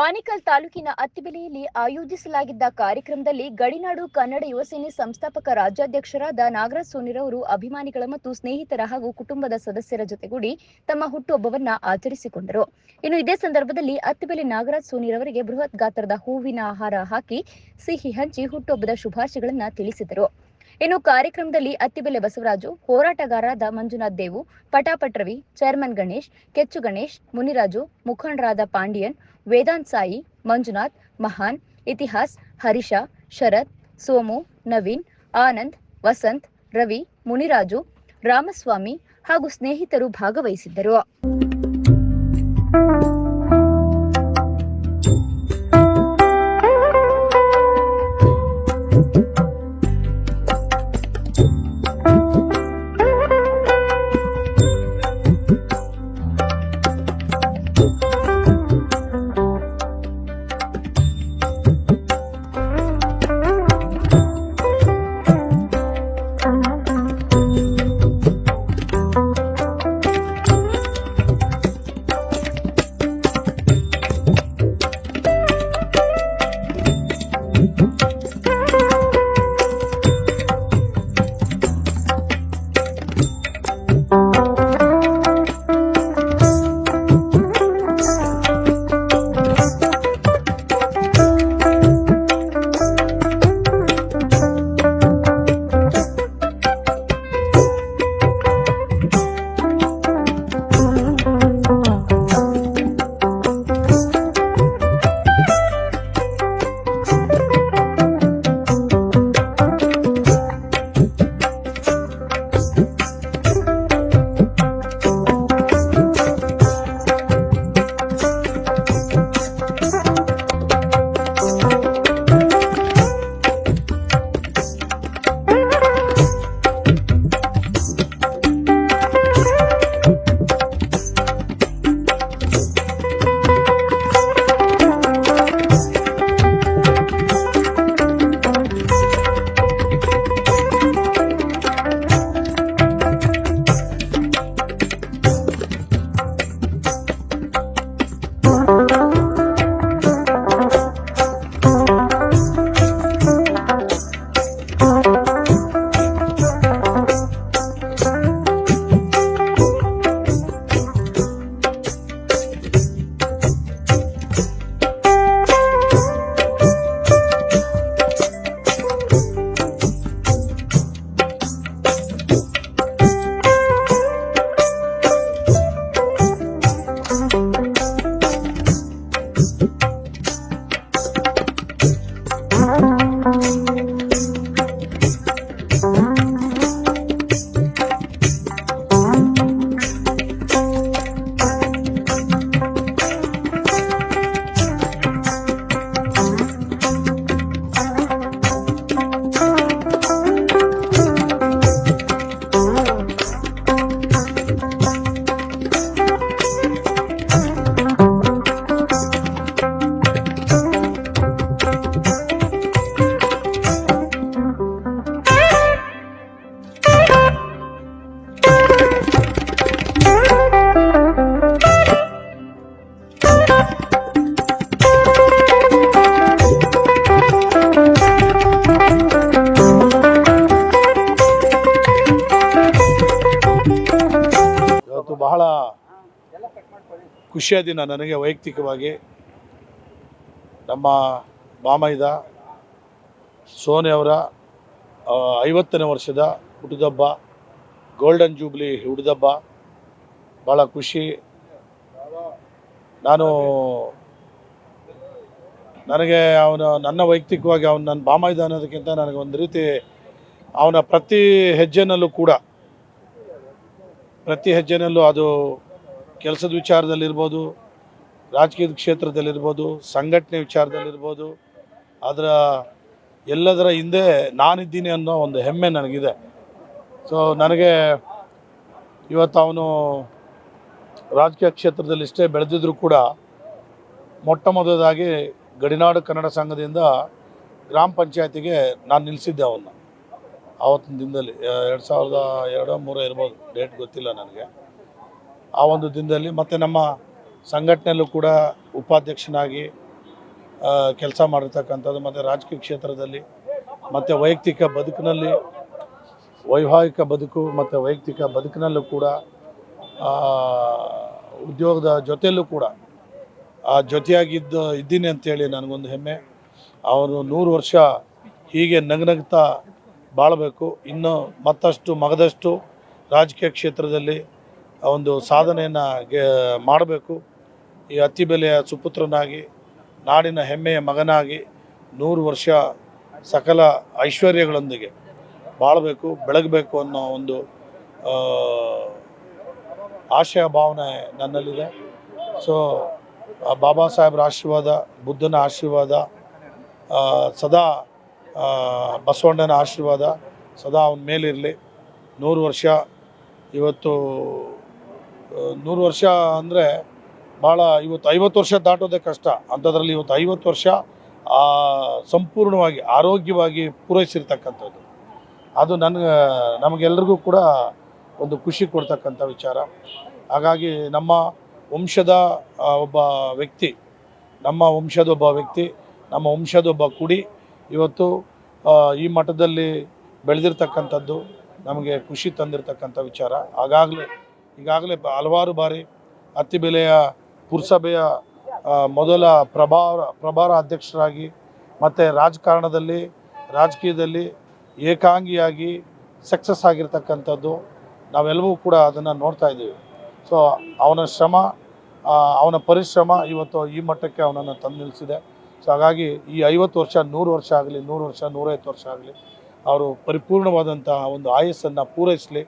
ಆನೇಕಲ್ ತಾಲೂಕಿನ ಅತ್ತಿಬೆಲೆಯಲ್ಲಿ ಆಯೋಜಿಸಲಾಗಿದ್ದ ಕಾರ್ಯಕ್ರಮದಲ್ಲಿ ಗಡಿನಾಡು ಕನ್ನಡ ಯುವ ಸೇನೆ ಸಂಸ್ಥಾಪಕ ರಾಜ್ಯಾಧ್ಯಕ್ಷರಾದ ನಾಗರಾಜ್ ಸೋನಿರವರು ಅಭಿಮಾನಿಗಳ ಮತ್ತು ಸ್ನೇಹಿತರ ಹಾಗೂ ಕುಟುಂಬದ ಸದಸ್ಯರ ಜೊತೆಗೂಡಿ ತಮ್ಮ ಹುಟ್ಟುಹಬ್ಬವನ್ನ ಆಚರಿಸಿಕೊಂಡರು. ಇನ್ನು ಇದೇ ಸಂದರ್ಭದಲ್ಲಿ ಅತ್ತಿಬೆಲೆ ನಾಗರಾಜ್ ಸೋನಿರವರಿಗೆ ಬೃಹತ್ ಗಾತ್ರದ ಹೂವಿನ ಹಾರ ಹಾಕಿ ಸಿಹಿ ಹಂಚಿ ಹುಟ್ಟುಹಬ್ಬದ ಶುಭಾಶಯಗಳನ್ನು ತಿಳಿಸಿದರು. ಇನ್ನು ಕಾರ್ಯಕ್ರಮದಲ್ಲಿ ಅತ್ತಿಬೆಲೆ ಬಸವರಾಜು, ಹೋರಾಟಗಾರರಾದ ಮಂಜುನಾಥ್ ದೇವು, ಪಟಾಪಟ್ ರವಿ, ಚೇರ್ಮನ್ ಗಣೇಶ್, ಕೆಚ್ಚು ಗಣೇಶ್, ಮುನಿರಾಜು, ಮುಖಂಡರಾದ ಪಾಂಡಿಯನ್, ವೇದಾಂತ್ ಸಾಯಿ, ಮಂಜುನಾಥ್, ಮಹಾನ್, ಇತಿಹಾಸ್, ಹರೀಶ, ಶರತ್, ಸೋಮು, ನವೀನ್, ಆನಂದ್, ವಸಂತ್, ರವಿ, ಮುನಿರಾಜು, ರಾಮಸ್ವಾಮಿ ಹಾಗೂ ಸ್ನೇಹಿತರು ಭಾಗವಹಿಸಿದ್ದರು. ಬಹಳ ಖುಷಿಯ ದಿನ ನನಗೆ ವೈಯಕ್ತಿಕವಾಗಿ. ನಮ್ಮ ಬಾಮೈದ ಸೋನಿಯವರ 50ನೇ ವರ್ಷದ ಹುಟ್ಟುಹಬ್ಬ, ಗೋಲ್ಡನ್ ಜೂಬ್ಲಿ ಹುಟ್ಟುಹಬ್ಬ, ಭಾಳ ಖುಷಿ. ನನಗೆ ನನ್ನ ವೈಯಕ್ತಿಕವಾಗಿ ನನ್ನ ಬಾಮೈದ ಅನ್ನೋದಕ್ಕಿಂತ ನನಗೆ ಒಂದು ರೀತಿ ಅವನ ಪ್ರತಿ ಹೆಜ್ಜೆನಲ್ಲೂ ಅದು ಕೆಲಸದ ವಿಚಾರದಲ್ಲಿರ್ಬೋದು, ರಾಜಕೀಯದ ಕ್ಷೇತ್ರದಲ್ಲಿರ್ಬೋದು, ಸಂಘಟನೆ ವಿಚಾರದಲ್ಲಿರ್ಬೋದು, ಎಲ್ಲದರ ಹಿಂದೆ ನಾನಿದ್ದೀನಿ ಅನ್ನೋ ಒಂದು ಹೆಮ್ಮೆ ನನಗಿದೆ. ಸೊ ನನಗೆ ಇವತ್ತು ಅವನು ರಾಜಕೀಯ ಕ್ಷೇತ್ರದಲ್ಲಿ ಇಷ್ಟೇ ಬೆಳೆದಿದ್ದರೂ ಕೂಡ ಮೊಟ್ಟ ಮೊದಲಾಗಿ ಗಡಿನಾಡು ಕನ್ನಡ ಸಂಘದಿಂದ ಗ್ರಾಮ ಪಂಚಾಯತಿಗೆ ನಾನು ನಿಲ್ಲಿಸಿದ್ದೆ ಅವನ್ನ. ಆವತ್ತಿನ ದಿನದಲ್ಲಿ 2002-2003 ಇರ್ಬೋದು, ಡೇಟ್ ಗೊತ್ತಿಲ್ಲ ನನಗೆ. ಆ ಒಂದು ದಿನದಲ್ಲಿ ಮತ್ತು ನಮ್ಮ ಸಂಘಟನೆಯಲ್ಲೂ ಕೂಡ ಉಪಾಧ್ಯಕ್ಷನಾಗಿ ಕೆಲಸ ಮಾಡಿರ್ತಕ್ಕಂಥದ್ದು, ಮತ್ತು ರಾಜಕೀಯ ಕ್ಷೇತ್ರದಲ್ಲಿ ಮತ್ತು ವೈಯಕ್ತಿಕ ಬದುಕಿನಲ್ಲಿ, ವೈವಾಹಿಕ ಬದುಕು ಮತ್ತು ವೈಯಕ್ತಿಕ ಬದುಕಿನಲ್ಲೂ ಕೂಡ ಉದ್ಯೋಗದ ಜೊತೆಯಲ್ಲೂ ಕೂಡ ಇದ್ದೀನಿ ಅಂತೇಳಿ ನನಗೊಂದು ಹೆಮ್ಮೆ. ಅವರು 100 ವರ್ಷ ಹೀಗೆ ನಗ್ನಗ್ತಾ ಬಾಳಬೇಕು. ಇನ್ನು ಮತ್ತಷ್ಟು ಮಗದಷ್ಟು ರಾಜಕೀಯ ಕ್ಷೇತ್ರದಲ್ಲಿ ಒಂದು ಸಾಧನೆಯನ್ನು ಮಾಡಬೇಕು. ಈ ಅತ್ತಿಬೆಲೆಯ ಸುಪುತ್ರನಾಗಿ, ನಾಡಿನ ಹೆಮ್ಮೆಯ ಮಗನಾಗಿ 100 ವರ್ಷ ಸಕಲ ಐಶ್ವರ್ಯಗಳೊಂದಿಗೆ ಬಾಳಬೇಕು, ಬೆಳಗಬೇಕು ಅನ್ನೋ ಒಂದು ಆಶಯ ಭಾವನೆ ನನ್ನಲ್ಲಿದೆ. ಸೊ ಬಾಬಾ ಸಾಹೇಬ್ರ ಆಶೀರ್ವಾದ, ಬುದ್ಧನ ಆಶೀರ್ವಾದ, ಸದಾ ಬಸವಣ್ಣನ ಆಶೀರ್ವಾದ ಸದಾ ಅವನ ಮೇಲಿರಲಿ. 100 ವರ್ಷ ಇವತ್ತು 100 ವರ್ಷ ಅಂದರೆ ಭಾಳ, ಇವತ್ತು 50 ವರ್ಷ ದಾಟೋದೇ ಕಷ್ಟ. ಅಂಥದ್ರಲ್ಲಿ ಇವತ್ತು 50 ವರ್ಷ ಸಂಪೂರ್ಣವಾಗಿ ಆರೋಗ್ಯವಾಗಿ ಪೂರೈಸಿರ್ತಕ್ಕಂಥದ್ದು, ಅದು ನಮಗೆಲ್ಲರಿಗೂ ಕೂಡ ಒಂದು ಖುಷಿ ಕೊಡ್ತಕ್ಕಂಥ ವಿಚಾರ. ಹಾಗಾಗಿ ನಮ್ಮ ವಂಶದ ಒಬ್ಬ ವ್ಯಕ್ತಿ, ನಮ್ಮ ವಂಶದೊಬ್ಬ ಕುಡಿ ಇವತ್ತು ಈ ಮಟ್ಟದಲ್ಲಿ ಬೆಳೆದಿರ್ತಕ್ಕಂಥದ್ದು ನಮಗೆ ಖುಷಿ ತಂದಿರತಕ್ಕಂಥ ವಿಚಾರ. ಈಗಾಗಲೇ ಹಲವಾರು ಬಾರಿ ಅತ್ತಿಬೆಲೆಯ ಪುರಸಭೆಯ ಮೊದಲ ಪ್ರಭಾರ ಅಧ್ಯಕ್ಷರಾಗಿ ಮತ್ತು ರಾಜಕೀಯದಲ್ಲಿ ಏಕಾಂಗಿಯಾಗಿ ಸಕ್ಸಸ್ ಆಗಿರ್ತಕ್ಕಂಥದ್ದು ನಾವೆಲ್ಲವೂ ಕೂಡ ಅದನ್ನು ನೋಡ್ತಾ ಇದ್ದೀವಿ. ಸೊ ಅವನ ಶ್ರಮ, ಅವನ ಪರಿಶ್ರಮ ಇವತ್ತು ಈ ಮಟ್ಟಕ್ಕೆ ಅವನನ್ನು ತಂದು ನಿಲ್ಲಿಸಿದೆ. ಸೊ ಹಾಗಾಗಿ ಈ 50 ವರ್ಷ 100 ವರ್ಷ ಆಗಲಿ, 100 ವರ್ಷ 150 ವರ್ಷ ಆಗಲಿ, ಅವರು ಪರಿಪೂರ್ಣವಾದಂಥ ಒಂದು ಆಯಸ್ಸನ್ನು ಪೂರೈಸಲಿ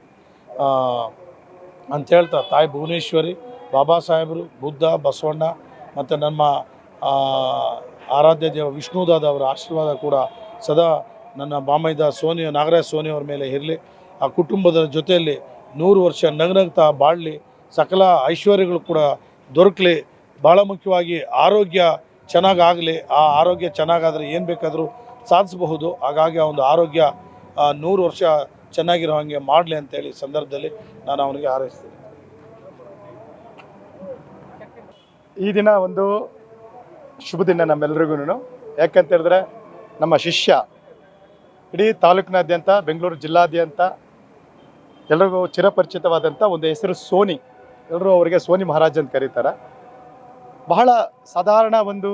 ಅಂತ ಹೇಳ್ತಾ, ತಾಯಿ ಭುವನೇಶ್ವರಿ, ಬಾಬಾ ಸಾಹೇಬರು, ಬುದ್ಧ, ಬಸವಣ್ಣ ಮತ್ತು ನಮ್ಮ ಆರಾಧ್ಯ ದೇವ ವಿಷ್ಣುದಾದವರ ಆಶೀರ್ವಾದ ಕೂಡ ಸದಾ ನನ್ನ ಬಾಮೈದ ನಾಗರಾಜ್ ಸೋನಿಯವರ ಮೇಲೆ ಇರಲಿ. ಆ ಕುಟುಂಬದ ಜೊತೆಯಲ್ಲಿ 100 ವರ್ಷ ನಗ್ನಗ್ತಾ ಬಾಳಲಿ, ಸಕಲ ಐಶ್ವರ್ಯಗಳು ಕೂಡ ದೊರಕಲಿ. ಭಾಳ ಮುಖ್ಯವಾಗಿ ಆರೋಗ್ಯ ಚೆನ್ನಾಗಾಗಲಿ. ಆ ಆರೋಗ್ಯ ಚೆನ್ನಾಗಾದರೆ ಏನು ಬೇಕಾದರೂ ಸಾಧಿಸಬಹುದು. ಹಾಗಾಗಿ ಆ ಒಂದು ಆರೋಗ್ಯ 100 ವರ್ಷ ಚೆನ್ನಾಗಿರೋ ಹಾಗೆ ಮಾಡಲಿ ಅಂತೇಳಿ ಸಂದರ್ಭದಲ್ಲಿ ನಾನು ಅವನಿಗೆ ಹಾರೈಸ್ತೀನಿ. ಈ ದಿನ ಒಂದು ಶುಭ ದಿನ ನಮ್ಮೆಲ್ಲರಿಗೂ. ಯಾಕಂತ ಹೇಳಿದ್ರೆ ನಮ್ಮ ಶಿಷ್ಯ ಇಡೀ ತಾಲೂಕಿನಾದ್ಯಂತ, ಬೆಂಗಳೂರು ಜಿಲ್ಲಾದ್ಯಂತ ಎಲ್ರಿಗೂ ಚಿರಪರಿಚಿತವಾದಂಥ ಒಂದು ಹೆಸರು ಸೋನಿ. ಎಲ್ಲರೂ ಅವರಿಗೆ ಸೋನಿ ಮಹಾರಾಜ್ ಅಂತ ಕರೀತಾರೆ. ಬಹಳ ಸಾಧಾರಣ ಒಂದು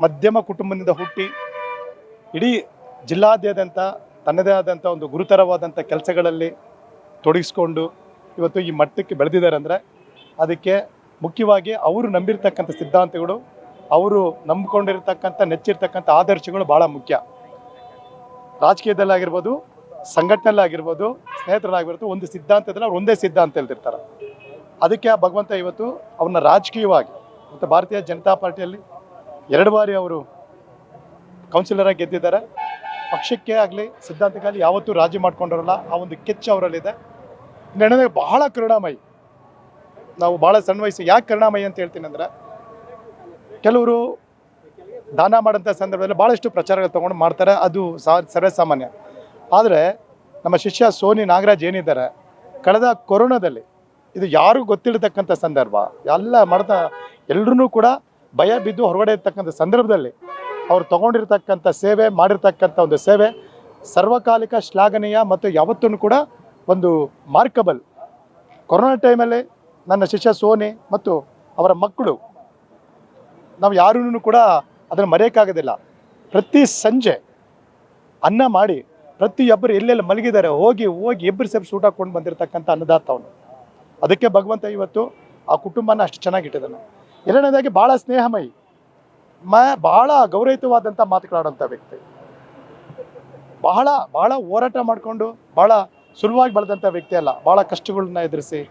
ಮಧ್ಯಮ ಕುಟುಂಬದಿಂದ ಹುಟ್ಟಿ ಇಡೀ ಜಿಲ್ಲಾದ್ಯಂತ ತನ್ನದೇ ಆದಂಥ ಒಂದು ಗುರುತರವಾದಂಥ ಕೆಲಸಗಳಲ್ಲಿ ತೊಡಗಿಸ್ಕೊಂಡು ಇವತ್ತು ಈ ಮಟ್ಟಕ್ಕೆ ಬೆಳೆದಿದ್ದಾರೆ. ಅಂದರೆ ಅದಕ್ಕೆ ಮುಖ್ಯವಾಗಿ ಅವರು ನಂಬಿರ್ತಕ್ಕಂಥ ಸಿದ್ಧಾಂತಗಳು, ಅವರು ನಂಬಿಕೊಂಡಿರ್ತಕ್ಕಂಥ ನೆಚ್ಚಿರ್ತಕ್ಕಂಥ ಆದರ್ಶಗಳು ಭಾಳ ಮುಖ್ಯ. ರಾಜಕೀಯದಲ್ಲಾಗಿರ್ಬೋದು, ಸಂಘಟನೆಯಲ್ಲಾಗಿರ್ಬೋದು, ಸ್ನೇಹಿತರಲ್ಲಾಗಿರ್ಬೋದು, ಒಂದು ಸಿದ್ಧಾಂತದಲ್ಲಿ ಅವ್ರು ಒಂದೇ ಸಿದ್ಧಾಂತ ಹೇಳ್ತಿರ್ತಾರೆ. ಅದಕ್ಕೆ ಆ ಭಗವಂತ ಇವತ್ತು ಅವ್ರನ್ನ ರಾಜಕೀಯವಾಗಿ ಮತ್ತು ಭಾರತೀಯ ಜನತಾ ಪಾರ್ಟಿಯಲ್ಲಿ 2 ಬಾರಿ ಅವರು ಕೌನ್ಸಿಲರಾಗಿ ಗೆದ್ದಿದ್ದಾರೆ. ಪಕ್ಷಕ್ಕೆ ಆಗಲಿ ಸಿದ್ಧಾಂತಕ್ಕಾಗಲಿ ಯಾವತ್ತೂ ರಾಜಿ ಮಾಡ್ಕೊಂಡವರಲ್ಲ. ಆ ಒಂದು ಕೆಚ್ಚು ಅವರಲ್ಲಿದೆ. ನನಗೆ ಬಹಳ ಕರುಣಾಮಯಿ. ನಾವು ಭಾಳ ಸಣ್ಣ ವಯಸ್ಸು ಯಾಕೆ ಕರುಣಾಮಯಿ ಅಂತ ಹೇಳ್ತೀನಿ ಅಂದರೆ, ಕೆಲವರು ದಾನ ಮಾಡೋಂಥ ಸಂದರ್ಭದಲ್ಲಿ ಭಾಳಷ್ಟು ಪ್ರಚಾರಗಳು ತೊಗೊಂಡು ಮಾಡ್ತಾರೆ, ಅದು ಸರ್ವೇಸಾಮಾನ್ಯ. ಆದರೆ ನಮ್ಮ ಶಿಷ್ಯ ಸೋನಿ ನಾಗರಾಜ್ ಏನಿದ್ದಾರೆ, ಕಳೆದ ಕೊರೋನಾದಲ್ಲಿ ಇದು ಯಾರಿಗೂ ಗೊತ್ತಿರತಕ್ಕಂಥ ಸಂದರ್ಭ, ಎಲ್ಲರೂ ಕೂಡ ಭಯ ಬಿದ್ದು ಹೊರಗಡೆ ಇರ್ತಕ್ಕಂಥ ಸಂದರ್ಭದಲ್ಲಿ ಅವ್ರು ತೊಗೊಂಡಿರ್ತಕ್ಕಂಥ ಸೇವೆ, ಮಾಡಿರ್ತಕ್ಕಂಥ ಒಂದು ಸೇವೆ ಸರ್ವಕಾಲಿಕ, ಶ್ಲಾಘನೀಯ ಮತ್ತು ಯಾವತ್ತೂ ಕೂಡ ಒಂದು ಮಾರ್ಕಬಲ್. ಕೊರೋನಾ ಟೈಮಲ್ಲಿ ನನ್ನ ಶಿಷ್ಯ ಸೋನಿ ಮತ್ತು ಅವರ ಮಕ್ಕಳು, ನಾವು ಯಾರೂ ಕೂಡ ಅದನ್ನು ಮರೆಯೋಕ್ಕಾಗೋದಿಲ್ಲ. ಪ್ರತಿ ಸಂಜೆ ಅನ್ನ ಮಾಡಿ ಪ್ರತಿಯೊಬ್ಬರು ಎಲ್ಲೆಲ್ಲಿ ಮಲಗಿದ್ದಾರೆ ಹೋಗಿ ಇಬ್ಬರು ಸೇರಿ ಊಟ ಕೊಂಡು ಬಂದಿರತಕ್ಕಂಥ ಅನ್ನದಾತ ಅವನು. ಅದಕ್ಕೆ ಭಗವಂತ ಇವತ್ತು ಆ ಕುಟುಂಬನ ಅಷ್ಟು ಚೆನ್ನಾಗಿಟ್ಟಿದ್ದಾನೆ. ಎರಡನೇದಾಗಿ ಭಾಳ ಸ್ನೇಹಮಯಿ, ಭಾಳ ಗೌರವಯುತವಾದಂಥ ಮಾತುಗಳಾಡೋಂಥ ವ್ಯಕ್ತಿ. ಭಾಳ ಹೋರಾಟ ಮಾಡಿಕೊಂಡು ಭಾಳ ಸುಲಭವಾಗಿ ಬೆಳೆದಂಥ ವ್ಯಕ್ತಿ ಅಲ್ಲ. ಭಾಳ ಕಷ್ಟಗಳನ್ನ ಎದುರಿಸಿ,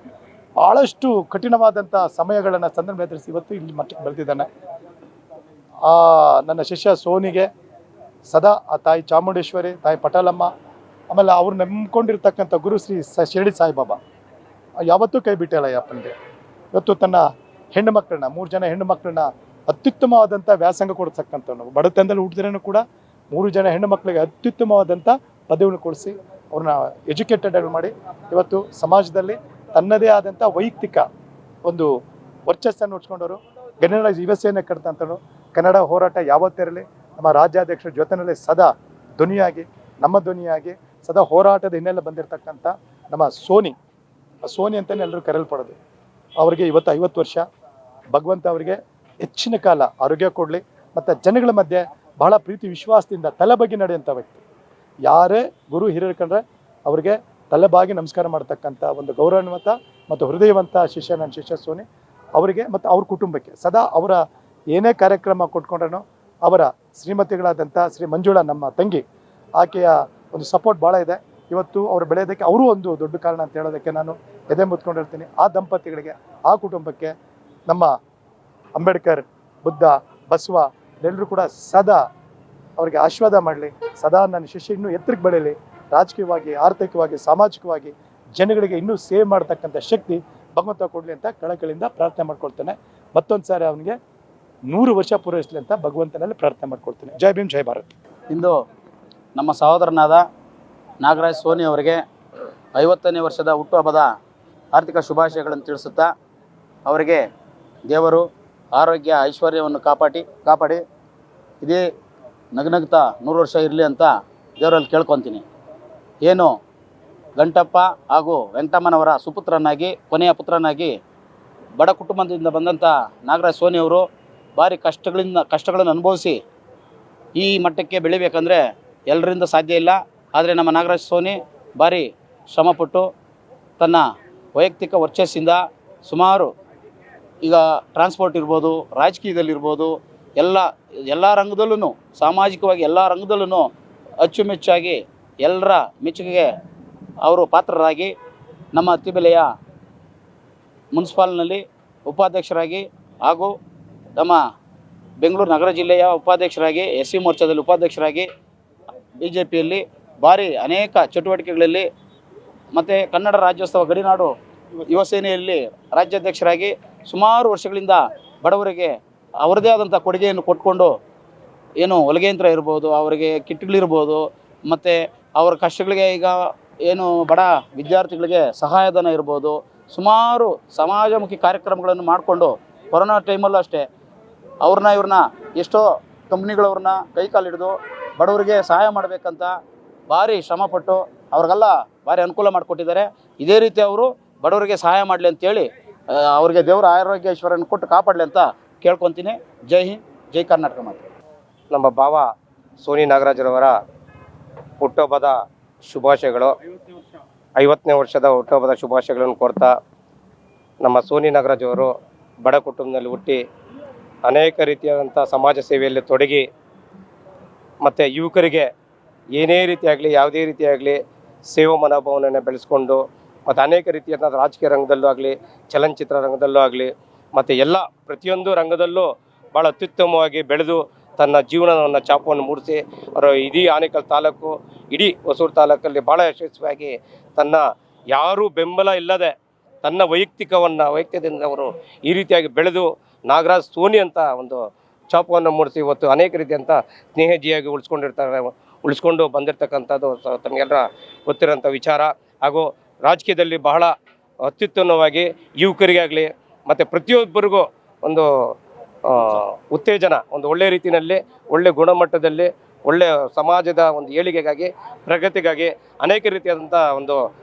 ಭಾಳಷ್ಟು ಕಠಿಣವಾದಂಥ ಸಂದರ್ಭ ಎದುರಿಸಿ ಇವತ್ತು ಇಲ್ಲಿ ಮಟ್ಟಕ್ಕೆ ಬೆಳೆದಿದ್ದಾನೆ. ನನ್ನ ಶಿಷ್ಯ ಸೋನಿಗೆ ಸದಾ ಆ ತಾಯಿ ಚಾಮುಂಡೇಶ್ವರಿ, ತಾಯಿ ಪಟಾಲಮ್ಮ, ಆಮೇಲೆ ಅವ್ರು ನಂಬ್ಕೊಂಡಿರ್ತಕ್ಕಂಥ ಗುರು ಶ್ರೀ ಶಿರಡಿ ಸಾಯಿಬಾಬಾ ಯಾವತ್ತೂ ಕೈ ಬಿಟ್ಟಿಲ್ಲ ಅಪ್ಪನಿಗೆ. ಇವತ್ತು ತನ್ನ ಹೆಣ್ಣು ಮಕ್ಕಳನ್ನ, 3 ಜನ ಹೆಣ್ಣು ಮಕ್ಕಳನ್ನ ಅತ್ಯುತ್ತಮವಾದಂಥ ವ್ಯಾಸಂಗ ಕೊಡ್ತಕ್ಕಂಥವ್ನು. ಬಡತನದಲ್ಲಿ ಹುಟ್ಟಿದ್ರೂ ಕೂಡ 3 ಜನ ಹೆಣ್ಣು ಮಕ್ಕಳಿಗೆ ಅತ್ಯುತ್ತಮವಾದಂಥ ಪದವಿಯನ್ನು ಕೊಡಿಸಿ ಅವ್ರನ್ನ ಎಜುಕೇಟೆಡ್ ಮಾಡಿ ಇವತ್ತು ಸಮಾಜದಲ್ಲಿ ತನ್ನದೇ ಆದಂಥ ವೈಯಕ್ತಿಕ ಒಂದು ವರ್ಚಸ್ಸನ್ನು ಉಡ್ಸ್ಕೊಂಡವರು. ಗಣ್ಯರಾಜ್ ಯುವ ಸೇನೆ ಕಟ್ತಂಥವ್ರು, ಕನ್ನಡ ಹೋರಾಟ ಯಾವತ್ತೇ ಇರಲಿ ನಮ್ಮ ರಾಜ್ಯಾಧ್ಯಕ್ಷರ ಜೊತೆಯಲ್ಲಿ ಸದಾ ಧ್ವನಿಯಾಗಿ ನಮ್ಮ ಧ್ವನಿಯಾಗಿ ಸದಾ ಹೋರಾಟದ ಹಿನ್ನೆಲೆ ಬಂದಿರತಕ್ಕಂಥ ನಮ್ಮ ಸೋನಿ ಅಂತಲೇ ಎಲ್ಲರೂ ಕರೆಯಲ್ಪಡೋದು. ಅವರಿಗೆ ಇವತ್ತು 50 ವರ್ಷ. ಭಗವಂತ ಅವರಿಗೆ ಹೆಚ್ಚಿನ ಕಾಲ ಆರೋಗ್ಯ ಕೊಡಲಿ ಮತ್ತು ಜನಗಳ ಮಧ್ಯೆ ಬಹಳ ಪ್ರೀತಿ ವಿಶ್ವಾಸದಿಂದ ತಲೆಬಗ್ಗಿ ನಡೆಯುವಂಥ ವ್ಯಕ್ತಿ. ಯಾರೇ ಗುರು ಹಿರಿಯರು ಕಂಡ್ರೆ ಅವರಿಗೆ ತಲೆಬಾಗಿ ನಮಸ್ಕಾರ ಮಾಡ್ತಕ್ಕಂಥ ಒಂದು ಗೌರವಾನ್ವಿತ ಮತ್ತು ಹೃದಯವಂತ ಶಿಷ್ಯ ನನ್ನ ಶಿಷ್ಯ ಸೋನಿ ಅವರಿಗೆ ಮತ್ತು ಅವ್ರ ಕುಟುಂಬಕ್ಕೆ ಸದಾ ಅವರ ಏನೇ ಕಾರ್ಯಕ್ರಮ ಕೊಟ್ಕೊಂಡ್ರೂ ಅವರ ಶ್ರೀಮತಿಗಳಾದಂಥ ಶ್ರೀ ಮಂಜುಳಾ ನಮ್ಮ ತಂಗಿ ಆಕೆಯ ಒಂದು ಸಪೋರ್ಟ್ ಭಾಳ ಇದೆ. ಇವತ್ತು ಅವರು ಬೆಳೆಯೋದಕ್ಕೆ ಅವರು ಒಂದು ದೊಡ್ಡ ಕಾರಣ ಅಂತ ಹೇಳೋದಕ್ಕೆ ನಾನು ಎದೆ ಮುತ್ಕೊಂಡಿರ್ತೀನಿ. ಆ ದಂಪತಿಗಳಿಗೆ ಆ ಕುಟುಂಬಕ್ಕೆ ನಮ್ಮ ಅಂಬೇಡ್ಕರ್, ಬುದ್ಧ, ಬಸವ ಎಲ್ಲರೂ ಕೂಡ ಸದಾ ಅವರಿಗೆ ಆಶೀರ್ವಾದ ಮಾಡಲಿ. ಸದಾ ನನ್ನ ಶಿಷ್ಯ ಇನ್ನೂ ಎತ್ತರಕ್ಕೆ ಬೆಳೀಲಿ. ರಾಜಕೀಯವಾಗಿ, ಆರ್ಥಿಕವಾಗಿ, ಸಾಮಾಜಿಕವಾಗಿ ಜನಗಳಿಗೆ ಇನ್ನೂ ಸೇವೆ ಮಾಡ್ತಕ್ಕಂಥ ಶಕ್ತಿ ಭಗವಂತ ಕೊಡಲಿ ಅಂತ ಕಳಕಳಿಯಿಂದ ಪ್ರಾರ್ಥನೆ ಮಾಡ್ಕೊಳ್ತೇನೆ. ಮತ್ತೊಂದು ಸಾರಿ ಅವನಿಗೆ 100 ವರ್ಷ ಪೂರೈಸಲಿ ಅಂತ ಭಗವಂತನಲ್ಲಿ ಪ್ರಾರ್ಥನೆ ಮಾಡ್ಕೊಳ್ತೇನೆ. ಜೈ ಭೀಮ್, ಜೈ ಭಾರತ್. ಇಂದು ನಮ್ಮ ಸಹೋದರನಾದ ನಾಗರಾಜ್ ಸೋನಿ ಅವರಿಗೆ 50ನೇ ವರ್ಷದ ಹುಟ್ಟುಹಬ್ಬದ ಆರ್ಥಿಕ ಶುಭಾಶಯಗಳನ್ನು ತಿಳಿಸುತ್ತಾ ಅವರಿಗೆ ದೇವರು ಆರೋಗ್ಯ ಐಶ್ವರ್ಯವನ್ನು ಕಾಪಾಡಿ ಇದೇ ನಗನಗ್ತಾ 100 ವರ್ಷ ಇರಲಿ ಅಂತ ದೇವರಲ್ಲಿ ಕೇಳ್ಕೊತೀನಿ. ಏನು ಗಂಟಪ್ಪ ಹಾಗೂ ವೆಂಕಟಮ್ಮನವರ ಸುಪುತ್ರನಾಗಿ ಕೊನೆಯ ಪುತ್ರನಾಗಿ ಬಡ ಕುಟುಂಬದಿಂದ ಬಂದಂಥ ನಾಗರಾಜ್ ಸೋನಿ ಅವರು ಭಾರಿ ಕಷ್ಟಗಳನ್ನು ಅನುಭವಿಸಿ ಈ ಮಟ್ಟಕ್ಕೆ ಬೆಳಿಬೇಕಂದ್ರೆ ಎಲ್ಲರಿಂದ ಸಾಧ್ಯ ಇಲ್ಲ. ಆದರೆ ನಮ್ಮ ನಾಗರಾಜ್ ಸೋನಿ ಭಾರಿ ಶ್ರಮಪಟ್ಟು ತನ್ನ ವೈಯಕ್ತಿಕ ವರ್ಚಸ್ಸಿಂದ ಸುಮಾರು ಈಗ ಟ್ರಾನ್ಸ್ಪೋರ್ಟ್ ಇರ್ಬೋದು, ರಾಜಕೀಯದಲ್ಲಿರ್ಬೋದು, ಎಲ್ಲ ರಂಗದಲ್ಲೂ ಸಾಮಾಜಿಕವಾಗಿ ಎಲ್ಲ ರಂಗದಲ್ಲೂ ಅಚ್ಚುಮೆಚ್ಚಾಗಿ ಎಲ್ಲರ ಮೆಚ್ಚುಗೆಗೆ ಅವರು ಪಾತ್ರರಾಗಿ ನಮ್ಮ ಅತ್ತಿಬೆಲೆಯ ಮುನ್ಸಿಪಾಲ್ನಲ್ಲಿ ಉಪಾಧ್ಯಕ್ಷರಾಗಿ ಹಾಗೂ ನಮ್ಮ ಬೆಂಗಳೂರು ನಗರ ಜಿಲ್ಲೆಯ ಉಪಾಧ್ಯಕ್ಷರಾಗಿ SC ಮೋರ್ಚಾದಲ್ಲಿ ಉಪಾಧ್ಯಕ್ಷರಾಗಿ BJPಯಲ್ಲಿ ಭಾರಿ ಅನೇಕ ಚಟುವಟಿಕೆಗಳಲ್ಲಿ ಮತ್ತು ಕನ್ನಡ ರಾಜ್ಯೋತ್ಸವ ಗಡಿನಾಡು ಯುವ ಸೇನೆಯಲ್ಲಿ ರಾಜ್ಯಾಧ್ಯಕ್ಷರಾಗಿ ಸುಮಾರು ವರ್ಷಗಳಿಂದ ಬಡವರಿಗೆ ಅವರದೇ ಆದಂಥ ಕೊಡುಗೆಯನ್ನು ಕೊಟ್ಕೊಂಡು ಏನು ಹೊಲಿಗೆ ಯಂತ್ರ ಇರ್ಬೋದು, ಅವರಿಗೆ ಕಿಟ್ಗಳಿರ್ಬೋದು, ಮತ್ತು ಅವರ ಕಷ್ಟಗಳಿಗೆ ಈಗ ಏನು ಬಡ ವಿದ್ಯಾರ್ಥಿಗಳಿಗೆ ಸಹಾಯಧನ ಇರ್ಬೋದು, ಸುಮಾರು ಸಮಾಜಮುಖಿ ಕಾರ್ಯಕ್ರಮಗಳನ್ನು ಮಾಡಿಕೊಂಡು ಕೊರೋನಾ ಟೈಮಲ್ಲೂ ಅಷ್ಟೇ ಇವ್ರನ್ನ ಎಷ್ಟೋ ಕಂಪ್ನಿಗಳವ್ರನ್ನ ಕೈಕಾಲು ಹಿಡಿದು ಬಡವರಿಗೆ ಸಹಾಯ ಮಾಡಬೇಕಂತ ಭಾರಿ ಶ್ರಮಪಟ್ಟು ಅವ್ರಿಗೆಲ್ಲ ಭಾರಿ ಅನುಕೂಲ ಮಾಡಿಕೊಟ್ಟಿದ್ದಾರೆ. ಇದೇ ರೀತಿ ಅವರು ಬಡವರಿಗೆ ಸಹಾಯ ಮಾಡಲಿ ಅಂತೇಳಿ ಅವ್ರಿಗೆ ದೇವರ ಆರೋಗ್ಯ ಐಶ್ವರ್ಯನ ಕೊಟ್ಟು ಕಾಪಾಡಲಿ ಅಂತ ಕೇಳ್ಕೊತೀನಿ. ಜೈ ಹಿಂದ್, ಜೈ ಕರ್ನಾಟಕ ಮಾತ್ರ. ನಮ್ಮ ಭಾವ ಸೋನಿ ನಾಗರಾಜರವರ ಹುಟ್ಟುಹಬ್ಬದ ಶುಭಾಶಯಗಳು. 50ನೇ ವರ್ಷದ ಹುಟ್ಟುಹಬ್ಬದ ಶುಭಾಶಯಗಳನ್ನು ಕೋರ್ತಾ, ನಮ್ಮ ಸೋನಿ ನಾಗರಾಜ್ ಅವರು ಬಡ ಕುಟುಂಬದಲ್ಲಿ ಹುಟ್ಟಿ ಅನೇಕ ರೀತಿಯಾದಂಥ ಸಮಾಜ ಸೇವೆಯಲ್ಲಿ ತೊಡಗಿ ಮತ್ತು ಯುವಕರಿಗೆ ಏನೇ ರೀತಿಯಾಗಲಿ ಯಾವುದೇ ರೀತಿಯಾಗಲಿ ಸೇವಾ ಮನೋಭಾವನೆಯನ್ನು ಬೆಳೆಸ್ಕೊಂಡು ಮತ್ತು ಅನೇಕ ರೀತಿಯಾದ ರಾಜಕೀಯ ರಂಗದಲ್ಲೂ ಆಗಲಿ, ಚಲನಚಿತ್ರ ರಂಗದಲ್ಲೂ ಆಗಲಿ ಮತ್ತು ಎಲ್ಲ ಪ್ರತಿಯೊಂದು ರಂಗದಲ್ಲೂ ಭಾಳ ಅತ್ಯುತ್ತಮವಾಗಿ ಬೆಳೆದು ತನ್ನ ಜೀವನವನ್ನು ಛಾಪವನ್ನು ಮೂಡಿಸಿ ಅವರು ಇಡೀ ಆನೇಕಲ್ ತಾಲೂಕು, ಇಡೀ ಹೊಸೂರು ತಾಲೂಕಲ್ಲಿ ಭಾಳ ಯಶಸ್ವಿಯಾಗಿ ತನ್ನ ಯಾರೂ ಬೆಂಬಲ ಇಲ್ಲದೆ ತನ್ನ ವೈಯಕ್ತಿಕದಿಂದ ಅವರು ಈ ರೀತಿಯಾಗಿ ಬೆಳೆದು ನಾಗರಾಜ್ ಸೋನಿ ಅಂತ ಒಂದು ಛಾಪವನ್ನು ಮೂಡಿಸಿ ಇವತ್ತು ಅನೇಕ ರೀತಿಯಂಥ ಸ್ನೇಹಜೀವಿಯಾಗಿ ಉಳಿಸ್ಕೊಂಡು ಬಂದಿರತಕ್ಕಂಥದ್ದು ತಮಗೆಲ್ಲರ ಗೊತ್ತಿರೋಂಥ ವಿಚಾರ. ಹಾಗೂ ರಾಜಕೀಯದಲ್ಲಿ ಬಹಳ ಅತ್ಯುತ್ತಮವಾಗಿ ಯುವಕರಿಗಾಗಲಿ ಮತ್ತು ಪ್ರತಿಯೊಬ್ಬರಿಗೂ ಒಂದು ಉತ್ತೇಜನ, ಒಂದು ಒಳ್ಳೆಯ ರೀತಿಯಲ್ಲಿ, ಒಳ್ಳೆಯ ಗುಣಮಟ್ಟದಲ್ಲಿ, ಒಳ್ಳೆಯ ಸಮಾಜದ ಒಂದು ಏಳಿಗೆಗಾಗಿ, ಪ್ರಗತಿಗಾಗಿ ಅನೇಕ ರೀತಿಯಾದಂಥ ಒಂದು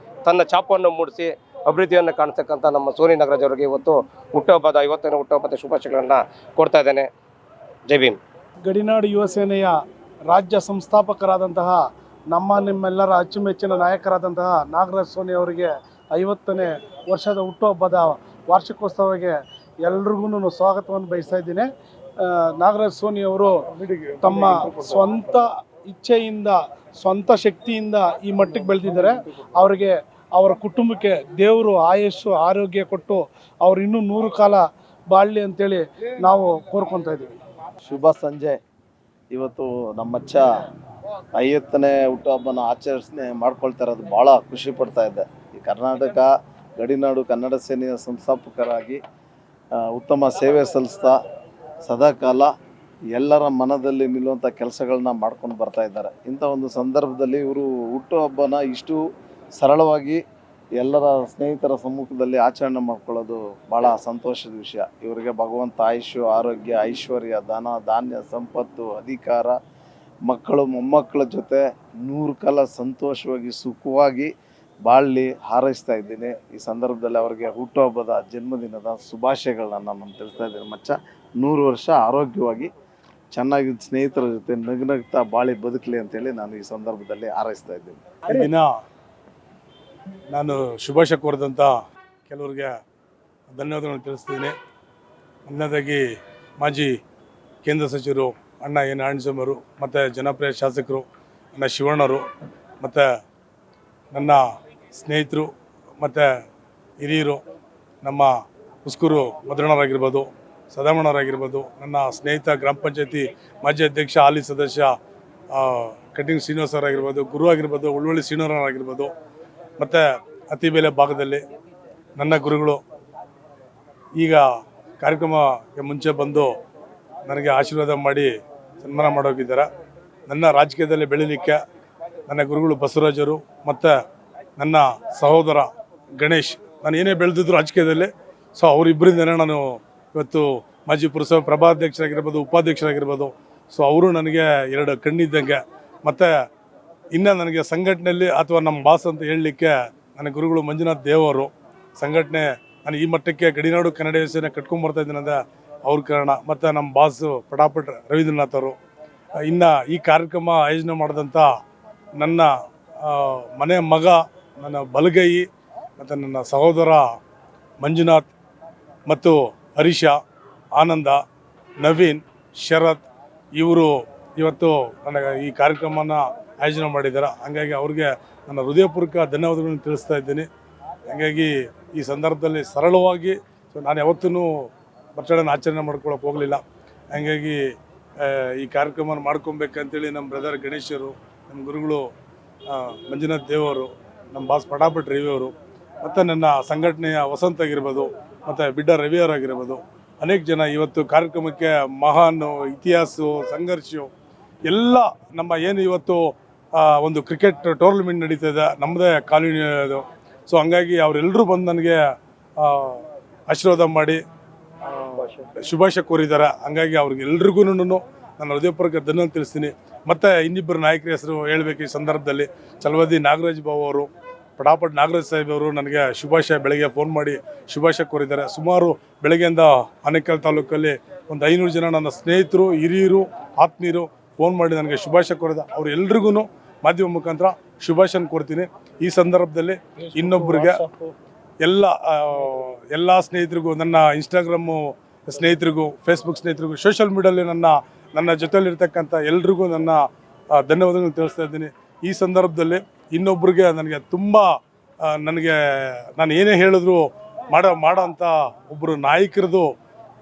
ತನ್ನ ಛಾಪವನ್ನು ಮೂಡಿಸಿ ಅಭಿವೃದ್ಧಿಯನ್ನು ಕಾಣಿಸ್ತಕ್ಕಂಥ ನಮ್ಮ ಸೋನಿ ನಾಗರಾಜ್ ಅವರಿಗೆ ಇವತ್ತು ಹುಟ್ಟುಹಬ್ಬದ 50ನೇ ಹುಟ್ಟುಹಬ್ಬದ ಶುಭಾಶಯಗಳನ್ನು ಕೊಡ್ತಾ ಇದ್ದೇನೆ. ಜೈ ಭೀಮ್. ಗಡಿನಾಡು ಯುವ ಸೇನೆಯ ರಾಜ್ಯ ಸಂಸ್ಥಾಪಕರಾದಂತಹ ನಿಮ್ಮೆಲ್ಲರ ಅಚ್ಚುಮೆಚ್ಚಿನ ನಾಯಕರಾದಂತಹ ನಾಗರಾಜ್ ಸೋನಿ ಅವರಿಗೆ 50ನೇ ವರ್ಷದ ಹುಟ್ಟುಹಬ್ಬದ ವಾರ್ಷಿಕೋತ್ಸವಕ್ಕೆ ಎಲ್ರಿಗೂ ಸ್ವಾಗತವನ್ನು ಬಯಸ್ತಾ ಇದ್ದೀನಿ. ನಾಗರಾಜ್ ಸೋನಿ ಅವರು ತಮ್ಮ ಸ್ವಂತ ಇಚ್ಛೆಯಿಂದ, ಸ್ವಂತ ಶಕ್ತಿಯಿಂದ ಈ ಮಟ್ಟಿಗೆ ಬೆಳೆದಿದ್ದಾರೆ. ಅವರಿಗೆ, ಅವರ ಕುಟುಂಬಕ್ಕೆ ದೇವರು ಆಯುಷ್ಯು ಆರೋಗ್ಯ ಕೊಟ್ಟು ಅವ್ರು ಇನ್ನೂ 100 ಕಾಲ ಬಾಳಲಿ ಅಂತೇಳಿ ನಾವು ಕೋರ್ಕೊತಾ ಇದ್ದೀವಿ. ಶುಭ ಸಂಜೆ. ಇವತ್ತು ನಮ್ಮಚ್ಚ 50ನೇ ಹುಟ್ಟುಹಬ್ಬನ ಆಚರಣೆ ಮಾಡ್ಕೊಳ್ತಾ ಇರೋದು ಭಾಳ ಖುಷಿ ಪಡ್ತಾ ಇದ್ದೆ. ಈ ಕರ್ನಾಟಕ ಗಡಿನಾಡು ಕನ್ನಡ ಸೇನೆಯ ಸಂಸ್ಥಾಪಕರಾಗಿ ಉತ್ತಮ ಸೇವೆ ಸಲ್ಲಿಸ್ತಾ ಸದಾಕಾಲ ಎಲ್ಲರ ಮನದಲ್ಲಿ ನಿಲ್ಲುವಂಥ ಕೆಲಸಗಳನ್ನ ಮಾಡ್ಕೊಂಡು ಬರ್ತಾ ಇದ್ದಾರೆ. ಇಂಥ ಒಂದು ಸಂದರ್ಭದಲ್ಲಿ ಇವರು ಹುಟ್ಟುಹಬ್ಬನ ಇಷ್ಟು ಸರಳವಾಗಿ ಎಲ್ಲರ ಸ್ನೇಹಿತರ ಸಮ್ಮುಖದಲ್ಲಿ ಆಚರಣೆ ಮಾಡ್ಕೊಳ್ಳೋದು ಭಾಳ ಸಂತೋಷದ ವಿಷಯ. ಇವರಿಗೆ ಭಗವಂತ ಆಯುಷ್ಯ, ಆರೋಗ್ಯ, ಐಶ್ವರ್ಯ, ಧನ, ಧಾನ್ಯ, ಸಂಪತ್ತು, ಅಧಿಕಾರ, ಮಕ್ಕಳು ಮೊಮ್ಮಕ್ಕಳ ಜೊತೆ 100 ಕಾಲ ಸಂತೋಷವಾಗಿ ಸುಖವಾಗಿ ಬಾಳಲಿ ಹಾರೈಸ್ತಾ ಇದ್ದೀನಿ. ಈ ಸಂದರ್ಭದಲ್ಲಿ ಅವರಿಗೆ ಹುಟ್ಟುಹಬ್ಬದ ಜನ್ಮದಿನದ ಶುಭಾಶಯಗಳನ್ನ ನಾನು ತಿಳಿಸ್ತಾ ಇದ್ದೀನಿ. ಮಚ್ಚ 100 ವರ್ಷ ಆರೋಗ್ಯವಾಗಿ ಚೆನ್ನಾಗಿ ಸ್ನೇಹಿತರ ಜೊತೆ ನಗ್ನಗ್ತಾ ಬಾಳಿ ಬದುಕಲಿ ಅಂತೇಳಿ ನಾನು ಈ ಸಂದರ್ಭದಲ್ಲಿ ಹಾರೈಸ್ತಾ ಇದ್ದೀನಿ. ಈ ದಿನ ನಾನು ಶುಭಾಶಯ ಕೋರಿದಂಥ ಕೆಲವರಿಗೆ ಧನ್ಯವಾದಗಳನ್ನು ತಿಳಿಸ್ತೀನಿ. ಮೊದಲನೇದಾಗಿ ಮಾಜಿ ಕೇಂದ್ರ ಸಚಿವರು ಅಣ್ಣ ಎನ್ ನಾರಾಯಣಸ್ವಾಮಿಯವರು, ಮತ್ತು ಜನಪ್ರಿಯ ಶಾಸಕರು ಅಣ್ಣ ಶಿವಣ್ಣವರು, ಮತ್ತು ನನ್ನ ಸ್ನೇಹಿತರು ಮತ್ತು ಹಿರಿಯರು ನಮ್ಮ ಉಸ್ಕೂರು ಮಧುರಣ್ಣವರಾಗಿರ್ಬೋದು, ಸದಾಮಣ್ಣವರಾಗಿರ್ಬೋದು, ನನ್ನ ಸ್ನೇಹಿತ ಗ್ರಾಮ ಪಂಚಾಯತಿ ಮಾಜಿ ಅಧ್ಯಕ್ಷ ಹಾಲಿ ಸದಸ್ಯ ಕಟ್ಟಿಂಗ್ ಶ್ರೀನಿವಾಸ ಅವರಾಗಿರ್ಬೋದು, ಗುರು ಆಗಿರ್ಬೋದು, ಉಳ್ವಳ್ಳಿ ಶ್ರೀನಿವಾಸರಾಗಿರ್ಬೋದು, ಮತ್ತು ಅತಿಬೇಲೆ ಭಾಗದಲ್ಲಿ ನನ್ನ ಗುರುಗಳು ಈಗ ಕಾರ್ಯಕ್ರಮಕ್ಕೆ ಮುಂಚೆ ಬಂದು ನನಗೆ ಆಶೀರ್ವಾದ ಮಾಡಿ ಸನ್ಮಾನ ಮಾಡೋಗಿದ್ದಾರೆ. ನನ್ನ ರಾಜಕೀಯದಲ್ಲಿ ಬೆಳೀಲಿಕ್ಕೆ ನನ್ನ ಗುರುಗಳು ಬಸವರಾಜರು ಮತ್ತು ನನ್ನ ಸಹೋದರ ಗಣೇಶ್, ನಾನು ಏನೇ ಬೆಳೆದಿದ್ರು ರಾಜಕೀಯದಲ್ಲಿ, ಸೊ ಅವರಿಬ್ಬರಿಂದನೇ ನಾನು ಇವತ್ತು ಮಾಜಿ ಪುರಸಭೆ ಪ್ರಭಾಧ್ಯಕ್ಷರಾಗಿರ್ಬೋದು, ಉಪಾಧ್ಯಕ್ಷರಾಗಿರ್ಬೋದು. ಸೊ ಅವರು ನನಗೆ 2 ಕಣ್ಣಿದ್ದಂಗೆ. ಮತ್ತು ಇನ್ನು ನನಗೆ ಸಂಘಟನೆಯಲ್ಲಿ ಅಥವಾ ನಮ್ಮ ಬಾಸ್ ಅಂತ ಹೇಳಲಿಕ್ಕೆ ನನ್ನ ಗುರುಗಳು ಮಂಜುನಾಥ್ ದೇವರು. ಸಂಘಟನೆ ನಾನು ಈ ಮಟ್ಟಕ್ಕೆ ಗಡಿನಾಡು ಕನ್ನಡ ಯೋಜನೆ ಕಟ್ಕೊಂಡ್ಬರ್ತಾ ಇದ್ದೀನಿ ಅಂದರೆ ಅವ್ರ ಕಾರಣ, ಮತ್ತು ನಮ್ಮ ಬಾಸು ಪಟಾಪಟ್ ರವೀಂದ್ರನಾಥ್ ಅವರು. ಇನ್ನು ಈ ಕಾರ್ಯಕ್ರಮ ಆಯೋಜನೆ ಮಾಡಿದಂಥ ನನ್ನ ಮನೆ ಮಗ, ನನ್ನ ಬಲಗೈ, ಮತ್ತು ನನ್ನ ಸಹೋದರ ಮಂಜುನಾಥ್ ಮತ್ತು ಹರೀಶ, ಆನಂದ, ನವೀನ್, ಶರತ್ ಇವರು ಇವತ್ತು ನನಗೆ ಈ ಕಾರ್ಯಕ್ರಮನ ಆಯೋಜನೆ ಮಾಡಿದ್ದಾರೆ. ಹಾಗಾಗಿ ಅವ್ರಿಗೆ ನನ್ನ ಹೃದಯಪೂರ್ವಕ ಧನ್ಯವಾದಗಳನ್ನು ತಿಳಿಸ್ತಾ ಇದ್ದೀನಿ. ಹಾಗಾಗಿ ಈ ಸಂದರ್ಭದಲ್ಲಿ ಸರಳವಾಗಿ ನಾನು ಯಾವತ್ತೂ ಬರ್ತಡೇನ ಆಚರಣೆ ಮಾಡ್ಕೊಳಕ್ಕೆ ಹೋಗಲಿಲ್ಲ. ಹಾಗಾಗಿ ಈ ಕಾರ್ಯಕ್ರಮನ ಮಾಡ್ಕೊಬೇಕಂತೇಳಿ ನಮ್ಮ ಬ್ರದರ್ ಗಣೇಶರು, ನಮ್ಮ ಗುರುಗಳು ಮಂಜುನಾಥ್ ದೇವರು, ನಮ್ಮ ಬಾಸ್ ಪಟಾಪಟ್ ರವಿಯವರು, ಮತ್ತು ನನ್ನ ಸಂಘಟನೆಯ ವಸಂತ ಆಗಿರ್ಬೋದು, ಮತ್ತು ಬಿಡ್ಡ ರವಿಯವರಾಗಿರ್ಬೋದು, ಅನೇಕ ಜನ ಇವತ್ತು ಕಾರ್ಯಕ್ರಮಕ್ಕೆ ಮಹಾನ್ ಇತಿಹಾಸ ಸಂಘರ್ಷ ಎಲ್ಲ ನಮ್ಮ ಏನು ಇವತ್ತು ಒಂದು ಕ್ರಿಕೆಟ್ ಟೂರ್ನಮೆಂಟ್ ನಡೀತಾ ಇದೆ ನಮ್ಮದೇ ಕಾಲೋನಿ ಅದು. ಸೊ ಹಂಗಾಗಿ ಅವರೆಲ್ಲರೂ ಬಂದು ನನಗೆ ಆಶೀರ್ವಾದ ಮಾಡಿ ಶುಭಾಶಯ ಕೋರಿದ್ದಾರೆ. ಹಂಗಾಗಿ ಅವ್ರಿಗೆಲ್ರಿಗೂ ನಾನು ಹೃದಯಪೂರ್ವಕ ಧನ್ಯವಾದ ತಿಳಿಸ್ತೀನಿ. ಮತ್ತು ಇನ್ನಿಬ್ಬರು ನಾಯಕರ ಹೆಸರು ಹೇಳಬೇಕು ಈ ಸಂದರ್ಭದಲ್ಲಿ. ಚಲವಾದಿ ನಾಗರಾಜ್ ಬಾಬು ಅವರು, ಪಟಾಪಟ್ ನಾಗರಾಜ್ ಸಾಹೇಬ್ ಅವರು ನನಗೆ ಶುಭಾಶಯ ಬೆಳಗ್ಗೆ ಫೋನ್ ಮಾಡಿ ಶುಭಾಶಯ ಕೋರಿದ್ದಾರೆ. ಸುಮಾರು ಬೆಳಗ್ಗೆಯಿಂದ ಆನೇಕಲ್ ತಾಲೂಕಲ್ಲಿ ಒಂದು 500 ಜನ ನನ್ನ ಸ್ನೇಹಿತರು, ಹಿರಿಯರು, ಆತ್ಮೀಯರು ಫೋನ್ ಮಾಡಿ ನನಗೆ ಶುಭಾಶಯ ಕೋರಿದ. ಅವರೆಲ್ರಿಗೂ ಮಾಧ್ಯಮ ಮುಖಾಂತರ ಶುಭಾಶಯ ಕೊಡ್ತೀನಿ. ಈ ಸಂದರ್ಭದಲ್ಲಿ ಇನ್ನೊಬ್ಬರಿಗೆ ಎಲ್ಲ ಸ್ನೇಹಿತರಿಗೂ, ನನ್ನ ಇನ್ಸ್ಟಾಗ್ರಾಮು ಸ್ನೇಹಿತರಿಗೂ, ಫೇಸ್ಬುಕ್ ಸ್ನೇಹಿತರಿಗೂ, ಸೋಷಿಯಲ್ ಮೀಡಿಯಲ್ಲಿ ನನ್ನ ಜೊತೆಯಲ್ಲಿರ್ತಕ್ಕಂಥ ಎಲ್ರಿಗೂ ನನ್ನ ಧನ್ಯವಾದಗಳನ್ನು ತಿಳಿಸ್ತಾ ಇದ್ದೀನಿ. ಈ ಸಂದರ್ಭದಲ್ಲಿ ಇನ್ನೊಬ್ಬರಿಗೆ ನನಗೆ ತುಂಬ ನಾನು ಏನೇ ಹೇಳಿದ್ರು ಮಾಡೋ ಅಂಥ ಒಬ್ಬರು ನಾಯಕರದು,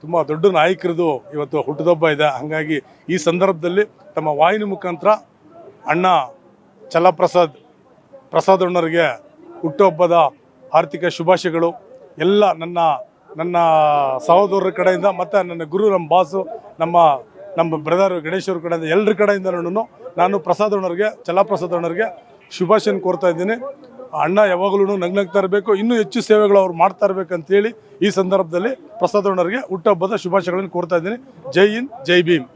ತುಂಬ ದೊಡ್ಡ ನಾಯಕರದು ಇವತ್ತು ಹುಟ್ಟುಹಬ್ಬ ಇದೆ. ಹಾಗಾಗಿ ಈ ಸಂದರ್ಭದಲ್ಲಿ ತಮ್ಮ ವಾಹಿನಿ ಮುಖಾಂತರ ಅಣ್ಣ ಪ್ರಸಾದ್ ಅಣ್ಣರಿಗೆ ಹುಟ್ಟುಹಬ್ಬದ ಆರ್ಥಿಕ ಶುಭಾಶಯಗಳು. ಎಲ್ಲ ನನ್ನ ಸಹೋದರರ ಕಡೆಯಿಂದ, ಮತ್ತು ನನ್ನ ಗುರು, ನಮ್ಮ ಬಾಸು, ನಮ್ಮ ಬ್ರದರ್ ಗಣೇಶ್ವರ ಕಡೆಯಿಂದ, ಎಲ್ಲರ ಕಡೆಯಿಂದ ನಾನು ಪ್ರಸಾದ್ ಅಣ್ಣರಿಗೆ ಶುಭಾಶಯ ಕೋರ್ತಾ ಇದ್ದೀನಿ. ಅಣ್ಣ ಯಾವಾಗಲೂ ನಗ್ನಗ್ತಾ ಇರಬೇಕು, ಇನ್ನೂ ಹೆಚ್ಚು ಸೇವೆಗಳು ಅವ್ರು ಮಾಡ್ತಾ ಇರಬೇಕಂತೇಳಿ ಈ ಸಂದರ್ಭದಲ್ಲಿ ಪ್ರಸಾದ್ ಅಣ್ಣರಿಗೆ ಹುಟ್ಟುಹಬ್ಬದ ಶುಭಾಶಯಗಳನ್ನು ಕೋರ್ತಾ ಇದ್ದೀನಿ. ಜೈ ಹಿಂದ್, ಜೈ ಭೀಮ್.